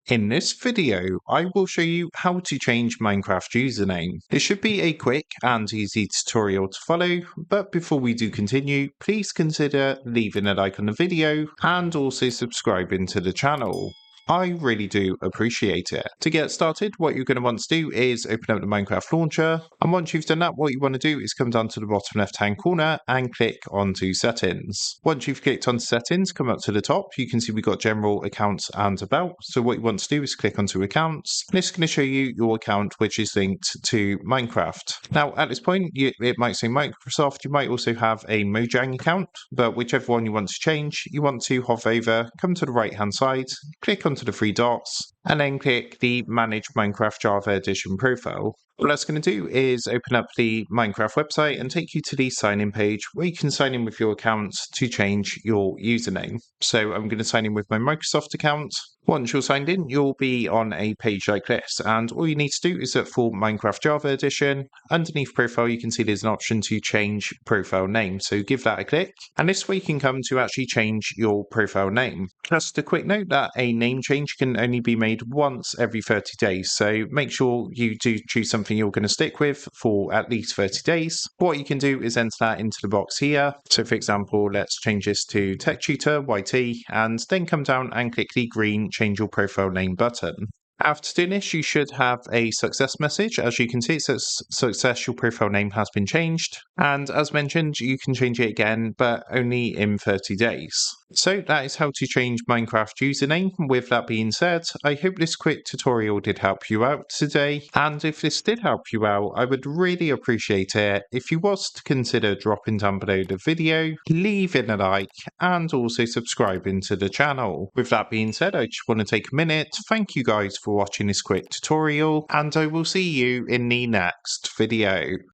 In this video, I will show you how to change Minecraft username. This should be a quick and easy tutorial to follow, but before we do continue, please consider leaving a like on the video and also subscribing to the channel. I really do appreciate it. To get started, what you're going to want to do is open up the Minecraft launcher, and once you've done that, what you want to do is come down to the bottom left hand corner and click onto settings. Once you've clicked on settings, come up to the top, you can see we've got general, accounts and about. So what you want to do is click onto accounts, and it's going to show you your account which is linked to Minecraft. Now at this point it might say Microsoft, you might also have a Mojang account, but whichever one you want to change, you want to hover over, come to the right hand side, click onto the three dots, and then click the Manage Minecraft Java Edition profile. What that's going to do is open up the Minecraft website and take you to the sign in page where you can sign in with your account to change your username. So I'm going to sign in with my Microsoft account. Once you're signed in, you'll be on a page like this, and all you need to do is look for Minecraft Java Edition. Underneath profile, you can see there's an option to change profile name, so give that a click, and this way you can come to actually change your profile name. Just a quick note that a name change can only be made once every 30 days, so make sure you do choose something you're going to stick with for at least 30 days. What you can do is enter that into the box here. So for example, let's change this to Tech Tutor YT, and then come down and click the green change your profile name button. After doing this, you should have a success message. As you can see, it says success, your profile name has been changed. And as mentioned, you can change it again, but only in 30 days. So that is how to change Minecraft username. With that being said, I hope this quick tutorial did help you out today. And if this did help you out, I would really appreciate it if you was to consider dropping down below the video, leaving a like, and also subscribing to the channel. With that being said, I just want to take a minute to thank you guys for watching this quick tutorial, and I will see you in the next video.